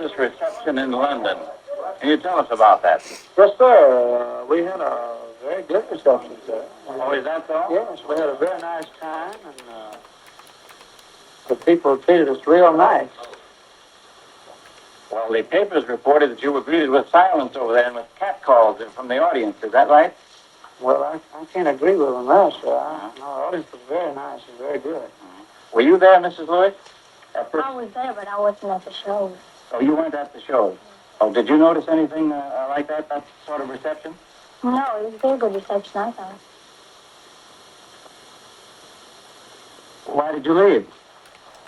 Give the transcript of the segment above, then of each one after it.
this reception in London. Can you tell us about that? Yes, sir. We had a very good reception, sir. Oh, is that so? Yes, we had a very nice time, and the people treated us real nice. Well, the papers reported that you were greeted with silence over there and with catcalls from the audience. Is that right? Well, I can't agree with them there, sir. No, the audience was very nice and very good. Were you there, Mrs. Lewis? I was there, but I wasn't at the show. Oh, you weren't at the show. Oh, did you notice anything like that sort of reception? No, it was a very good reception, I thought. Why did you leave?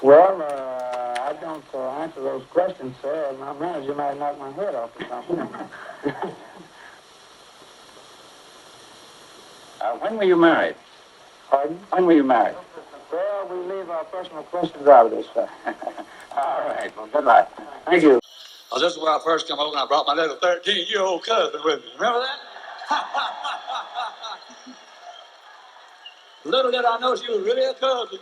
Well, I don't answer those questions, sir. My manager might knock my head off or something. When were you married? Pardon? When were you married? Well, we leave our personal questions out of this, sir. All right. Well, good luck. Thank you. Oh, this is where I first come over and I brought my little 13-year-old cousin with me. Remember that? Little did I know she was really a cousin.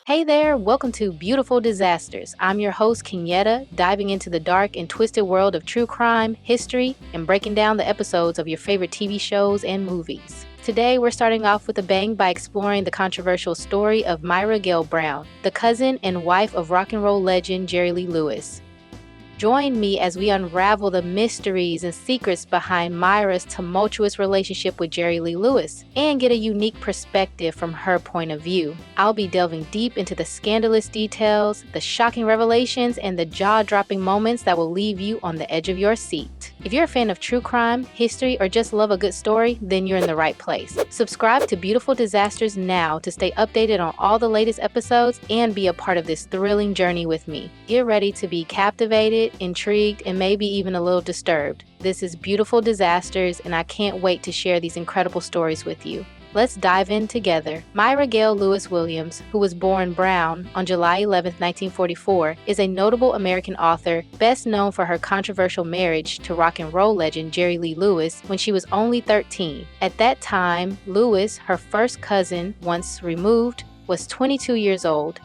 Hey there, welcome to Beautiful Disasters. I'm your host, Kenyetta, diving into the dark and twisted world of true crime, history, and breaking down the episodes of your favorite TV shows and movies. Today, we're starting off with a bang by exploring the controversial story of Myra Gale Brown, the cousin and wife of rock and roll legend Jerry Lee Lewis. Join me as we unravel the mysteries and secrets behind Myra's tumultuous relationship with Jerry Lee Lewis and get a unique perspective from her point of view. I'll be delving deep into the scandalous details, the shocking revelations, and the jaw-dropping moments that will leave you on the edge of your seat. If you're a fan of true crime, history, or just love a good story, then you're in the right place. Subscribe to Beautiful Disasters now to stay updated on all the latest episodes and be a part of this thrilling journey with me. Get ready to be captivated, intrigued, and maybe even a little disturbed. This is Beautiful Disasters, and I can't wait to share these incredible stories with you. Let's dive in together. Myra Gale Lewis Williams, who was born Brown on July 11, 1944, is a notable American author, best known for her controversial marriage to rock and roll legend Jerry Lee Lewis when she was only 13. At that time, Lewis, her first cousin, once removed, was 22 years old.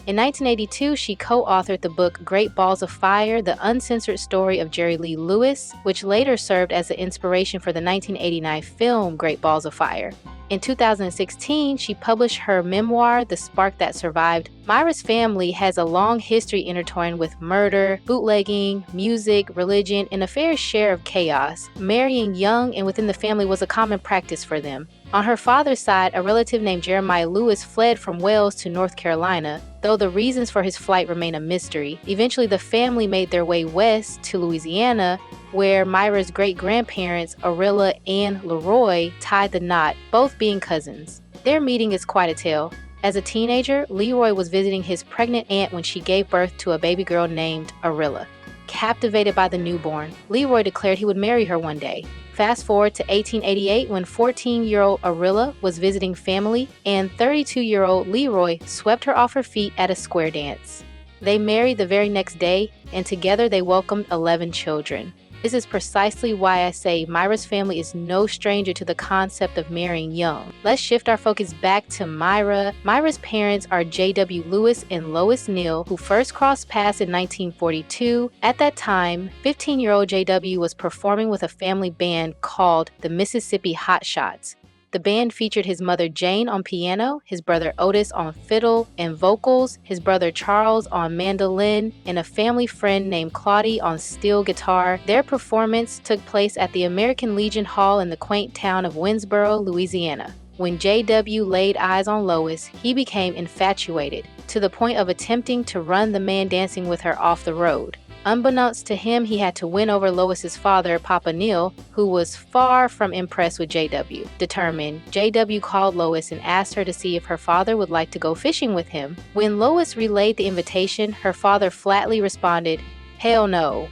In 1982, she co-authored the book Great Balls of Fire, the uncensored story of Jerry Lee Lewis, which later served as the inspiration for the 1989 film Great Balls of Fire. In 2016, she published her memoir, The Spark That Survived. Myra's family has a long history intertwined with murder, bootlegging, music, religion, and a fair share of chaos. Marrying young and within the family was a common practice for them. On her father's side, a relative named Jeremiah Lewis fled from Wales to North Carolina, though the reasons for his flight remain a mystery. Eventually, the family made their way west to Louisiana, where Myra's great-grandparents, Orilla and Leroy, tied the knot, both being cousins. Their meeting is quite a tale. As a teenager, Leroy was visiting his pregnant aunt when she gave birth to a baby girl named Orilla. Captivated by the newborn, Leroy declared he would marry her one day. Fast forward to 1888 when 14-year-old Orilla was visiting family and 32-year-old Leroy swept her off her feet at a square dance. They married the very next day, and together they welcomed 11 children. This is precisely why I say Myra's family is no stranger to the concept of marrying young. Let's shift our focus back to Myra. Myra's parents are J.W. Lewis and Lois Neal, who first crossed paths in 1942. At that time, 15-year-old J.W. was performing with a family band called the Mississippi Hot Shots. The band featured his mother Jane on piano, his brother Otis on fiddle and vocals, his brother Charles on mandolin, and a family friend named Claudie on steel guitar. Their performance took place at the American Legion Hall in the quaint town of Winsboro, Louisiana. When J.W. laid eyes on Lois, he became infatuated, to the point of attempting to run the man dancing with her off the road. Unbeknownst to him, he had to win over Lois's father, Papa Neal, who was far from impressed with J.W. Determined, J.W. called Lois and asked her to see if her father would like to go fishing with him. When Lois relayed the invitation, her father flatly responded, "Hell no."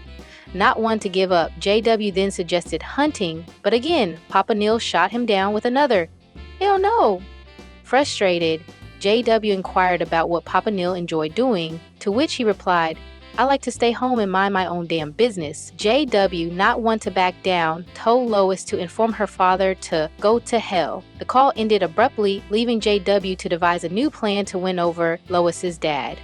Not one to give up, J.W. then suggested hunting, but again, Papa Neal shot him down with another, "Hell no." Frustrated, J.W. inquired about what Papa Neal enjoyed doing, to which he replied, "I like to stay home and mind my own damn business." J.W., not one to back down, told Lois to inform her father to go to hell. The call ended abruptly, leaving J.W. to devise a new plan to win over Lois's dad.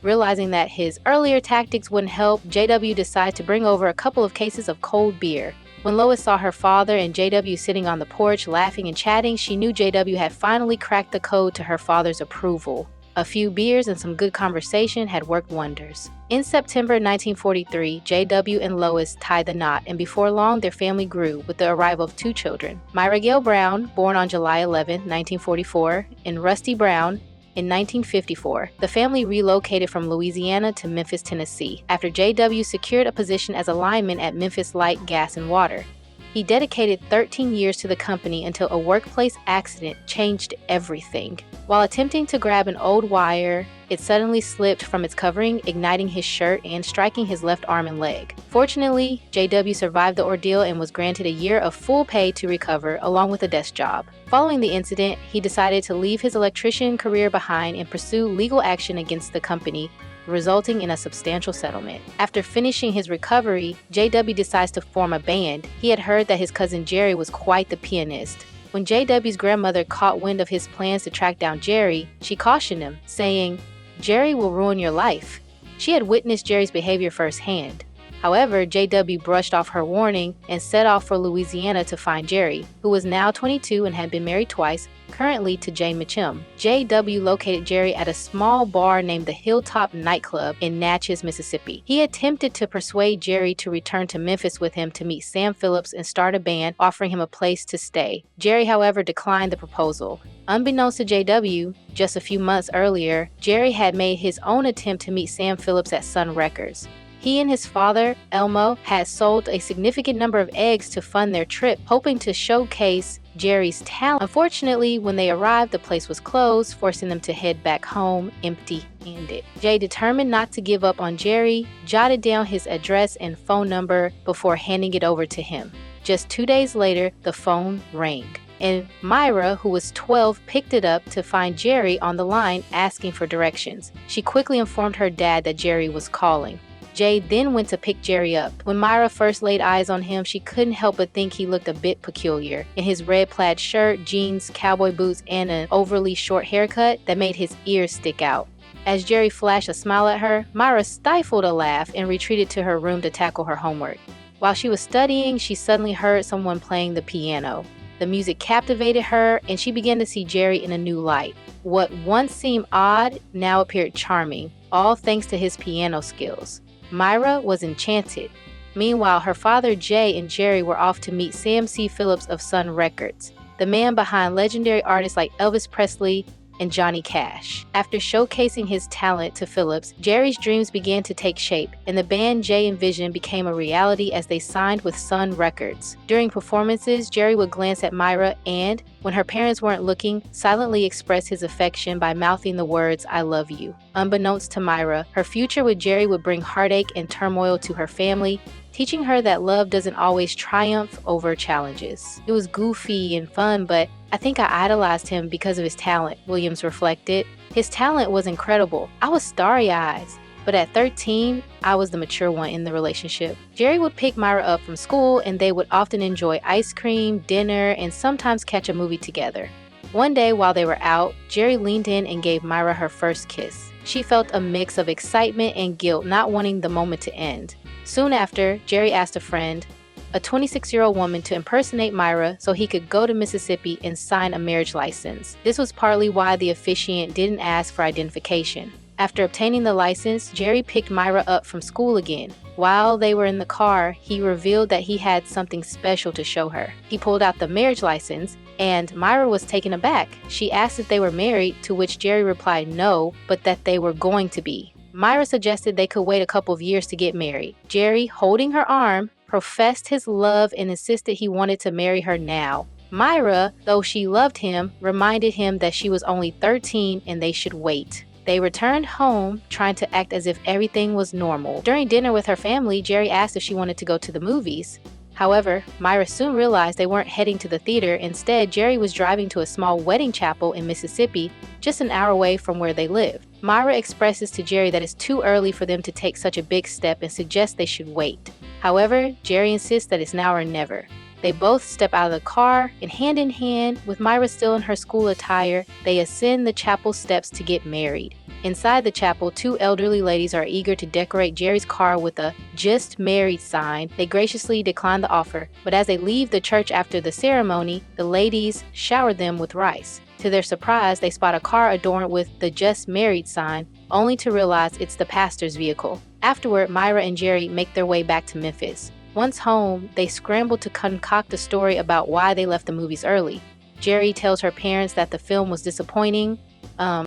Realizing that his earlier tactics wouldn't help, JW decided to bring over a couple of cases of cold beer. When Lois saw her father and JW sitting on the porch laughing and chatting, she knew JW had finally cracked the code to her father's approval. A few beers and some good conversation had worked wonders. In September 1943, JW and Lois tied the knot, and before long their family grew with the arrival of 2 children. Myra Gale Brown, born on July 11, 1944, and Rusty Brown, in 1954, the family relocated from Louisiana to Memphis, Tennessee, after JW secured a position as a lineman at Memphis Light, Gas, and Water. He dedicated 13 years to the company until a workplace accident changed everything. While attempting to grab an old wire, it suddenly slipped from its covering, igniting his shirt and striking his left arm and leg. Fortunately, JW survived the ordeal and was granted a year of full pay to recover, along with a desk job. Following the incident, he decided to leave his electrician career behind and pursue legal action against the company, resulting in a substantial settlement. After finishing his recovery, JW decides to form a band. He had heard that his cousin Jerry was quite the pianist. When JW's grandmother caught wind of his plans to track down Jerry, she cautioned him, saying, "Jerry will ruin your life." She had witnessed Jerry's behavior firsthand. However, JW brushed off her warning and set off for Louisiana to find Jerry, who was now 22 and had been married twice, currently to Jane Mitchum. JW located Jerry at a small bar named the Hilltop Nightclub in Natchez, Mississippi. He attempted to persuade Jerry to return to Memphis with him to meet Sam Phillips and start a band, offering him a place to stay. Jerry, however, declined the proposal. Unbeknownst to JW, just a few months earlier, Jerry had made his own attempt to meet Sam Phillips at Sun Records. He and his father, Elmo, had sold a significant number of eggs to fund their trip, hoping to showcase Jerry's talent. Unfortunately, when they arrived, the place was closed, forcing them to head back home empty-handed. Jay, determined not to give up on Jerry, jotted down his address and phone number before handing it over to him. Just 2 days later, the phone rang, and Myra, who was 12, picked it up to find Jerry on the line asking for directions. She quickly informed her dad that Jerry was calling. Jay then went to pick Jerry up. When Myra first laid eyes on him, she couldn't help but think he looked a bit peculiar. In his red plaid shirt, jeans, cowboy boots, and an overly short haircut that made his ears stick out. As Jerry flashed a smile at her, Myra stifled a laugh and retreated to her room to tackle her homework. While she was studying, she suddenly heard someone playing the piano. The music captivated her, and she began to see Jerry in a new light. What once seemed odd now appeared charming, all thanks to his piano skills. Myra was enchanted. Meanwhile, her father Jay and Jerry were off to meet Sam C. Phillips of Sun Records, the man behind legendary artists like Elvis Presley and Johnny Cash. After showcasing his talent to Phillips, Jerry's dreams began to take shape, and the band Jay envisioned became a reality as they signed with Sun Records. During performances, Jerry would glance at Myra and, when her parents weren't looking, silently express his affection by mouthing the words, "I love you." Unbeknownst to Myra, her future with Jerry would bring heartache and turmoil to her family, teaching her that love doesn't always triumph over challenges. It was goofy and fun, but I think I idolized him because of his talent, Williams reflected. His talent was incredible. I was starry-eyed. But at 13, I was the mature one in the relationship. Jerry would pick Myra up from school, and they would often enjoy ice cream, dinner, and sometimes catch a movie together. One day while they were out, Jerry leaned in and gave Myra her first kiss. She felt a mix of excitement and guilt, not wanting the moment to end. Soon after, Jerry asked a friend, a 26-year-old woman, to impersonate Myra so he could go to Mississippi and sign a marriage license. This was partly why the officiant didn't ask for identification. After obtaining the license, Jerry picked Myra up from school again. While they were in the car, he revealed that he had something special to show her. He pulled out the marriage license, and Myra was taken aback. She asked if they were married, to which Jerry replied no, but that they were going to be. Myra suggested they could wait a couple of years to get married. Jerry, holding her arm, professed his love and insisted he wanted to marry her now. Myra, though she loved him, reminded him that she was only 13 and they should wait. They returned home, trying to act as if everything was normal. During dinner with her family, Jerry asked if she wanted to go to the movies. However, Myra soon realized they weren't heading to the theater. Instead, Jerry was driving to a small wedding chapel in Mississippi, just an hour away from where they lived. Myra expresses to Jerry that it's too early for them to take such a big step and suggests they should wait. However, Jerry insists that it's now or never. They both step out of the car, and hand in hand, with Myra still in her school attire, they ascend the chapel steps to get married. Inside the chapel, two elderly ladies are eager to decorate Jerry's car with a "Just Married" sign. They graciously decline the offer, but as they leave the church after the ceremony, the ladies shower them with rice. To their surprise, they spot a car adorned with the "Just Married" sign, only to realize it's the pastor's vehicle. Afterward, Myra and Jerry make their way back to Memphis. Once home, they scramble to concoct a story about why they left the movies early. Jerry tells her parents that the film was disappointing.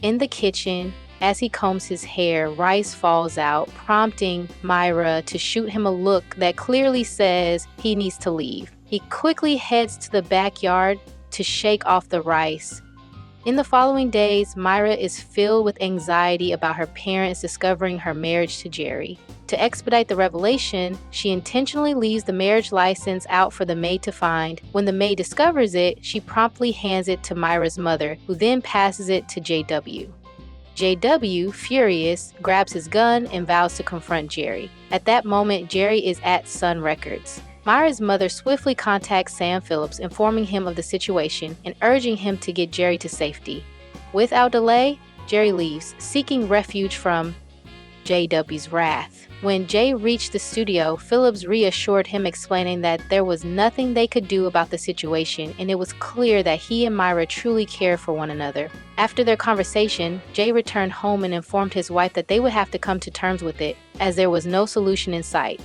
In the kitchen, as he combs his hair, rice falls out, prompting Myra to shoot him a look that clearly says he needs to leave. He quickly heads to the backyard to shake off the rice. In the following days, Myra is filled with anxiety about her parents discovering her marriage to Jerry. To expedite the revelation, she intentionally leaves the marriage license out for the maid to find. When the maid discovers it, she promptly hands it to Myra's mother, who then passes it to JW. JW, furious, grabs his gun and vows to confront Jerry. At that moment, Jerry is at Sun Records. Myra's mother swiftly contacts Sam Phillips, informing him of the situation and urging him to get Jerry to safety. Without delay, Jerry leaves, seeking refuge from JW's wrath. When Jay reached the studio, Phillips reassured him, explaining that there was nothing they could do about the situation, and it was clear that he and Myra truly cared for one another. After their conversation, Jay returned home and informed his wife that they would have to come to terms with it, as there was no solution in sight.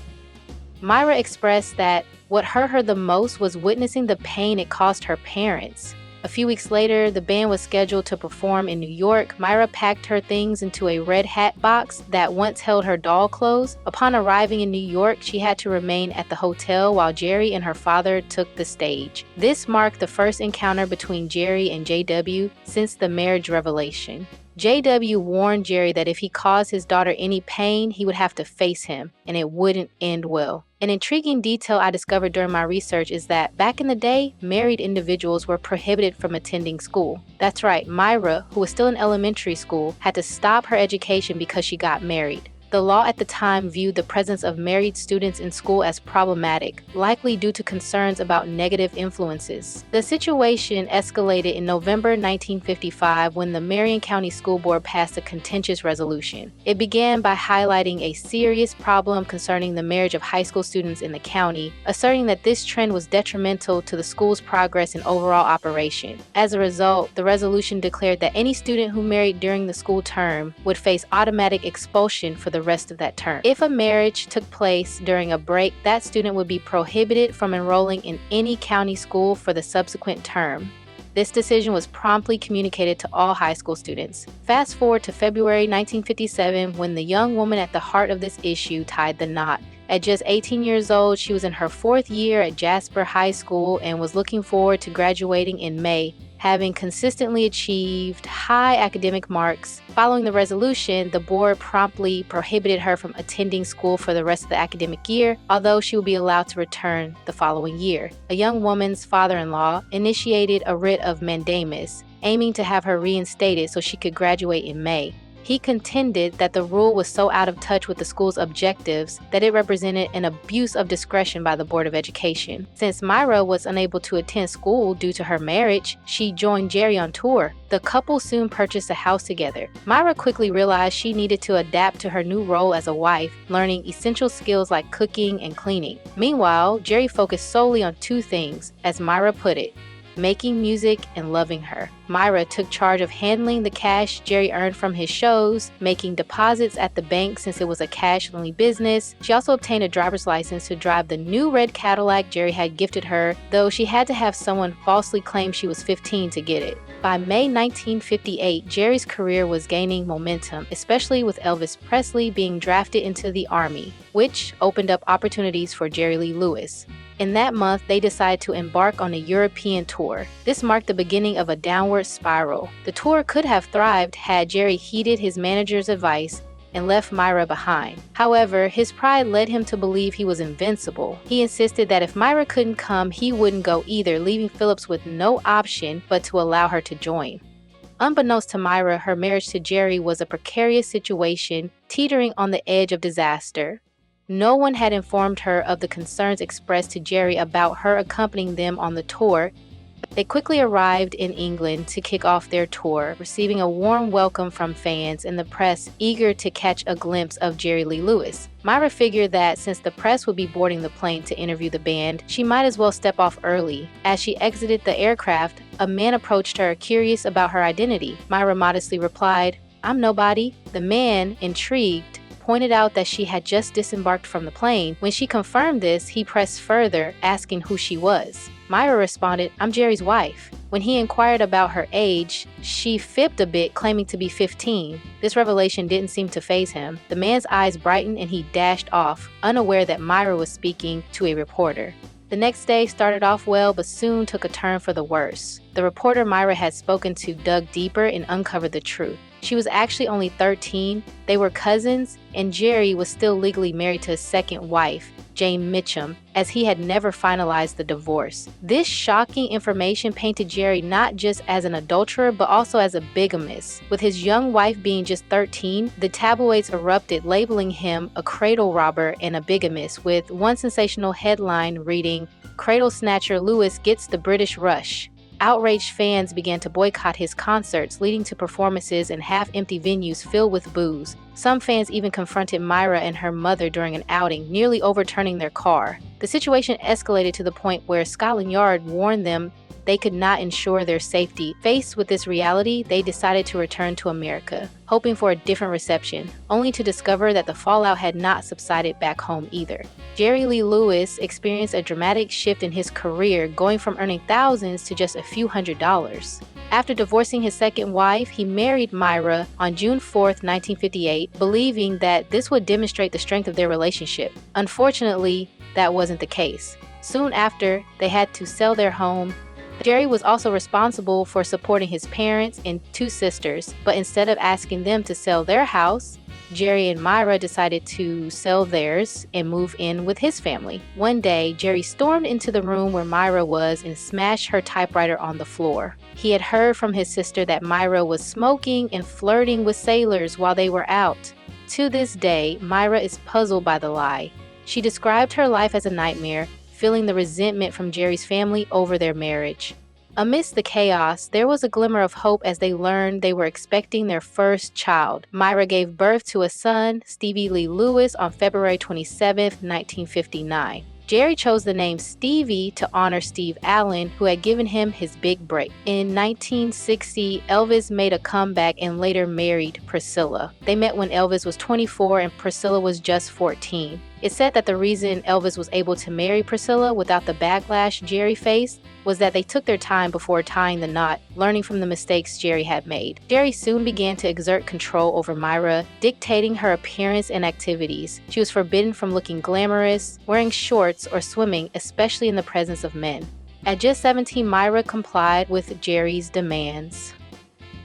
Myra expressed that what hurt her the most was witnessing the pain it caused her parents. A few weeks later, the band was scheduled to perform in New York. Myra packed her things into a red hat box that once held her doll clothes. Upon arriving in New York, she had to remain at the hotel while Jerry and her father took the stage. This marked the first encounter between Jerry and JW since the marriage revelation. JW warned Jerry that if he caused his daughter any pain, he would have to face him, and it wouldn't end well. An intriguing detail I discovered during my research is that back in the day, married individuals were prohibited from attending school. That's right, Myra, who was still in elementary school, had to stop her education because she got married. The law at the time viewed the presence of married students in school as problematic, likely due to concerns about negative influences. The situation escalated in November 1955 when the Marion County School Board passed a contentious resolution. It began by highlighting a serious problem concerning the marriage of high school students in the county, asserting that this trend was detrimental to the school's progress and overall operation. As a result, the resolution declared that any student who married during the school term would face automatic expulsion for the rest of that term. If a marriage took place during a break, that student would be prohibited from enrolling in any county school for the subsequent term. This decision was promptly communicated to all high school students. Fast forward to February 1957, when the young woman at the heart of this issue tied the knot. At just 18 years old, she was in her fourth year at Jasper High School and was looking forward to graduating in May, having consistently achieved high academic marks. Following the resolution, the board promptly prohibited her from attending school for the rest of the academic year, although she would be allowed to return the following year. A young woman's father-in-law initiated a writ of mandamus, aiming to have her reinstated so she could graduate in May. He contended that the rule was so out of touch with the school's objectives that it represented an abuse of discretion by the Board of Education. Since Myra was unable to attend school due to her marriage, she joined Jerry on tour. The couple soon purchased a house together. Myra quickly realized she needed to adapt to her new role as a wife, learning essential skills like cooking and cleaning. Meanwhile, Jerry focused solely on two things, as Myra put it: making music and loving her. Myra took charge of handling the cash Jerry earned from his shows, making deposits at the bank since it was a cash-only business. She also obtained a driver's license to drive the new red Cadillac Jerry had gifted her, though she had to have someone falsely claim she was 15 to get it. By May 1958, Jerry's career was gaining momentum, especially with Elvis Presley being drafted into the Army, which opened up opportunities for Jerry Lee Lewis. In that month, they decided to embark on a European tour. This marked the beginning of a downward spiral. The tour could have thrived had Jerry heeded his manager's advice and left Myra behind. However, his pride led him to believe he was invincible. He insisted that if Myra couldn't come, he wouldn't go either, leaving Phillips with no option but to allow her to join. Unbeknownst to Myra, her marriage to Jerry was a precarious situation, teetering on the edge of disaster. No one had informed her of the concerns expressed to Jerry about her accompanying them on the tour. They quickly arrived in England to kick off their tour, receiving a warm welcome from fans and the press eager to catch a glimpse of Jerry Lee Lewis. Myra figured that since the press would be boarding the plane to interview the band, she might as well step off early. As she exited the aircraft, a man approached her, curious about her identity. Myra modestly replied, "I'm nobody." The man, intrigued, pointed out that she had just disembarked from the plane. When she confirmed this, he pressed further, asking who she was. Myra responded, "I'm Jerry's wife." When he inquired about her age, she fibbed a bit, claiming to be 15. This revelation didn't seem to faze him. The man's eyes brightened and he dashed off, unaware that Myra was speaking to a reporter. The next day started off well, but soon took a turn for the worse. The reporter Myra had spoken to dug deeper and uncovered the truth. She was actually only 13, they were cousins, and Jerry was still legally married to his second wife, Jane Mitchum, as he had never finalized the divorce. This shocking information painted Jerry not just as an adulterer, but also as a bigamist. With his young wife being just 13, the tabloids erupted, labeling him a cradle robber and a bigamist, with one sensational headline reading, "Cradle Snatcher Lewis Gets the British Rush." Outraged fans began to boycott his concerts, leading to performances in half-empty venues filled with booze. Some fans even confronted Myra and her mother during an outing, nearly overturning their car. The situation escalated to the point where Scotland Yard warned them they could not ensure their safety. Faced with this reality, they decided to return to America, hoping for a different reception, only to discover that the fallout had not subsided back home either. Jerry Lee Lewis experienced a dramatic shift in his career, going from earning thousands to just a few $100s. After divorcing his second wife, he married Myra on June 4, 1958, believing that this would demonstrate the strength of their relationship. Unfortunately, that wasn't the case. Soon after, they had to sell their home. Jerry was also responsible for supporting his parents and two sisters, but instead of asking them to sell their house, Jerry and Myra decided to sell theirs and move in with his family. One day, Jerry stormed into the room where Myra was and smashed her typewriter on the floor. He had heard from his sister that Myra was smoking and flirting with sailors while they were out. To this day, Myra is puzzled by the lie. She described her life as a nightmare, feeling the resentment from Jerry's family over their marriage. Amidst the chaos, there was a glimmer of hope as they learned they were expecting their first child. Myra gave birth to a son, Stevie Lee Lewis, on February 27, 1959. Jerry chose the name Stevie to honor Steve Allen, who had given him his big break. In 1960, Elvis made a comeback and later married Priscilla. They met when Elvis was 24 and Priscilla was just 14. It's said that the reason Elvis was able to marry Priscilla without the backlash Jerry faced was that they took their time before tying the knot, learning from the mistakes Jerry had made. Jerry soon began to exert control over Myra, dictating her appearance and activities. She was forbidden from looking glamorous, wearing shorts, or swimming, especially in the presence of men. At just 17, Myra complied with Jerry's demands.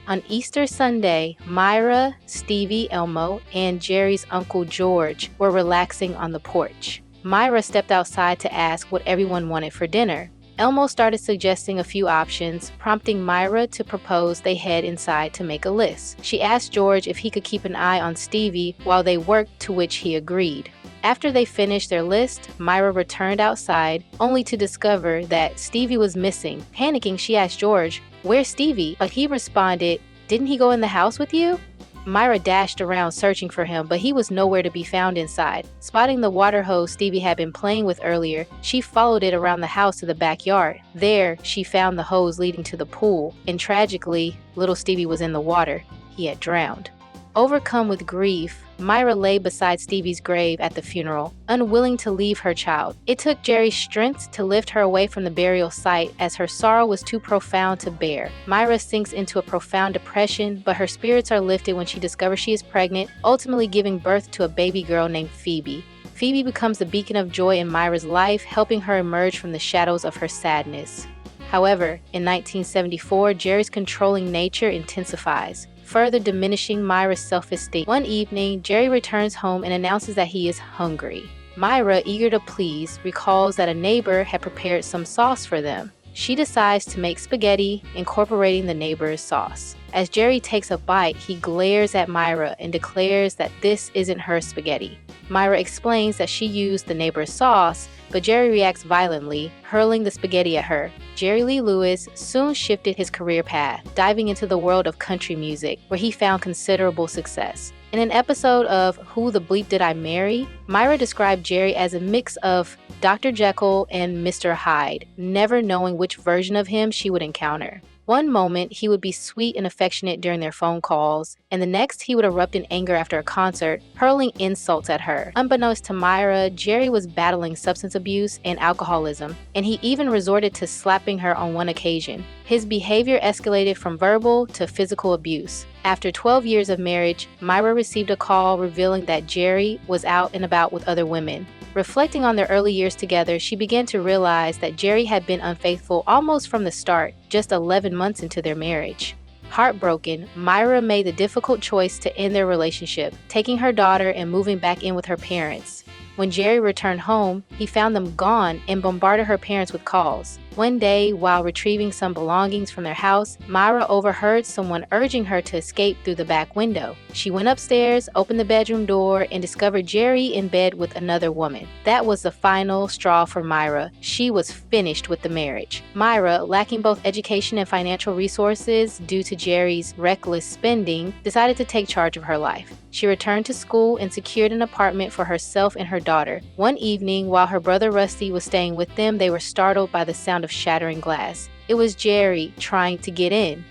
On Easter Sunday, Myra, Stevie, Elmo, and Jerry's Uncle George were relaxing on the porch. Myra stepped outside to ask what everyone wanted for dinner. Elmo started suggesting a few options, prompting Myra to propose they head inside to make a list. She asked George if he could keep an eye on Stevie while they worked, to which he agreed. After they finished their list, Myra returned outside, only to discover that Stevie was missing. Panicking, she asked George, "Where's Stevie?" But he responded, "Didn't he go in the house with you?" Myra dashed around searching for him, but he was nowhere to be found inside. Spotting the water hose Stevie had been playing with earlier, she followed it around the house to the backyard. There, she found the hose leading to the pool, and tragically, little Stevie was in the water. He had drowned. Overcome with grief, Myra lay beside Stevie's grave at the funeral, unwilling to leave her child. It took Jerry's strength to lift her away from the burial site, as her sorrow was too profound to bear. Myra sinks into a profound depression, but her spirits are lifted when she discovers she is pregnant, ultimately giving birth to a baby girl named Phoebe. Phoebe becomes a beacon of joy in Myra's life, helping her emerge from the shadows of her sadness. However, in 1974, Jerry's controlling nature intensifies, further diminishing Myra's self-esteem. One evening, Jerry returns home and announces that he is hungry. Myra, eager to please, recalls that a neighbor had prepared some sauce for them. She decides to make spaghetti, incorporating the neighbor's sauce. As Jerry takes a bite, he glares at Myra and declares that this isn't her spaghetti. Myra explains that she used the neighbor's sauce, but Jerry reacts violently, hurling the spaghetti at her. Jerry Lee Lewis soon shifted his career path, diving into the world of country music, where he found considerable success. In an episode of Who the Bleep Did I Marry?, Myra described Jerry as a mix of Dr. Jekyll and Mr. Hyde, never knowing which version of him she would encounter. One moment, he would be sweet and affectionate during their phone calls, and the next, he would erupt in anger after a concert, hurling insults at her. Unbeknownst to Myra, Jerry was battling substance abuse and alcoholism, and he even resorted to slapping her on one occasion. His behavior escalated from verbal to physical abuse. After 12 years of marriage, Myra received a call revealing that Jerry was out and about with other women. Reflecting on their early years together, she began to realize that Jerry had been unfaithful almost from the start, just 11 months into their marriage. Heartbroken, Myra made the difficult choice to end their relationship, taking her daughter and moving back in with her parents. When Jerry returned home, he found them gone and bombarded her parents with calls. One day, while retrieving some belongings from their house, Myra overheard someone urging her to escape through the back window. She went upstairs, opened the bedroom door, and discovered Jerry in bed with another woman. That was the final straw for Myra. She was finished with the marriage. Myra, lacking both education and financial resources due to Jerry's reckless spending, decided to take charge of her life. She returned to school and secured an apartment for herself and her daughter. One evening, while her brother Rusty was staying with them, they were startled by the sound of shattering glass. It was Jerry trying to get in.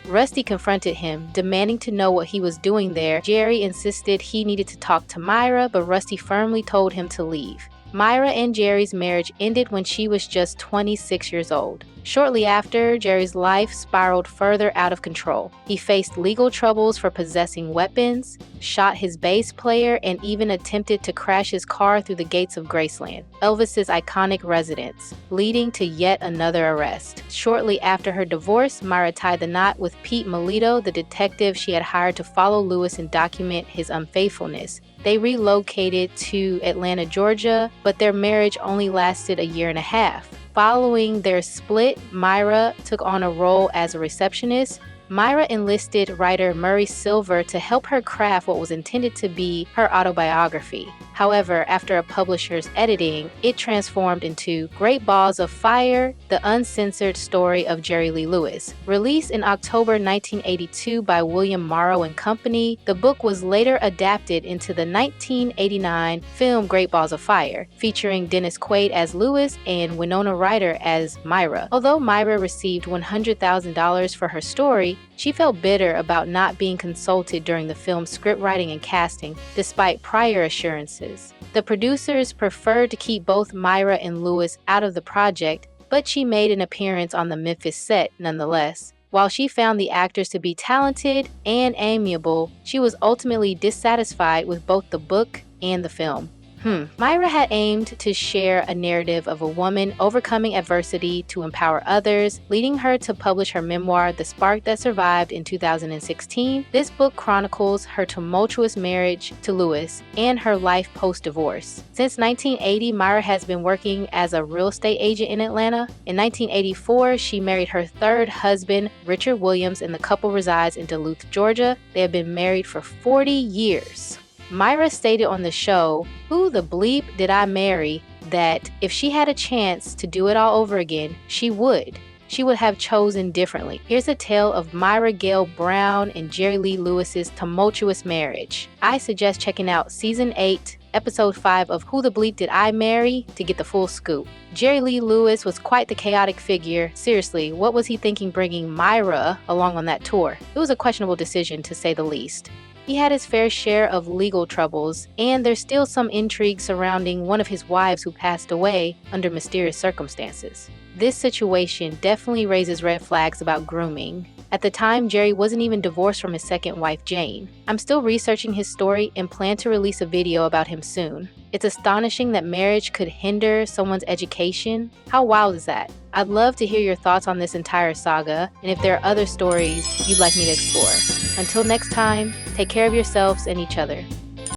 Rusty confronted him, demanding to know what he was doing there. Jerry insisted he needed to talk to Myra, but Rusty firmly told him to leave. Myra and Jerry's marriage ended when she was just 26 years old. Shortly after, Jerry's life spiraled further out of control. He faced legal troubles for possessing weapons, shot his bass player, and even attempted to crash his car through the gates of Graceland, Elvis's iconic residence, leading to yet another arrest. Shortly after her divorce, Myra tied the knot with Pete Melito, the detective she had hired to follow Lewis and document his unfaithfulness. They relocated to Atlanta, Georgia, but their marriage only lasted a year and a half. Following their split, Myra took on a role as a receptionist. Myra enlisted writer Murray Silver to help her craft what was intended to be her autobiography. However, after a publisher's editing, it transformed into Great Balls of Fire, the uncensored story of Jerry Lee Lewis. Released in October 1982 by William Morrow and Company, the book was later adapted into the 1989 film Great Balls of Fire, featuring Dennis Quaid as Lewis and Winona Ryder as Myra. Although Myra received $100,000 for her story, she felt bitter about not being consulted during the film's scriptwriting and casting, despite prior assurances. The producers preferred to keep both Myra and Lewis out of the project, but she made an appearance on the Memphis set nonetheless. While she found the actors to be talented and amiable, she was ultimately dissatisfied with both the book and the film. Myra had aimed to share a narrative of a woman overcoming adversity to empower others, leading her to publish her memoir, The Spark That Survived, in 2016. This book chronicles her tumultuous marriage to Lewis and her life post-divorce. Since 1980, Myra has been working as a real estate agent in Atlanta. In 1984, she married her third husband, Richard Williams, and the couple resides in Duluth, Georgia. They have been married for 40 years. Myra stated on the show, Who the Bleep Did I Marry?, that if she had a chance to do it all over again, she would. She would have chosen differently. Here's a tale of Myra Gale Brown and Jerry Lee Lewis's tumultuous marriage. I suggest checking out Season 8, Episode 5 of Who the Bleep Did I Marry? To get the full scoop. Jerry Lee Lewis was quite the chaotic figure. Seriously, what was he thinking bringing Myra along on that tour? It was a questionable decision, to say the least. He had his fair share of legal troubles, and there's still some intrigue surrounding one of his wives who passed away under mysterious circumstances. This situation definitely raises red flags about grooming. At the time, Jerry wasn't even divorced from his second wife, Jane. I'm still researching his story and plan to release a video about him soon. It's astonishing that marriage could hinder someone's education. How wild is that? I'd love to hear your thoughts on this entire saga, and if there are other stories you'd like me to explore. Until next time, take care of yourselves and each other.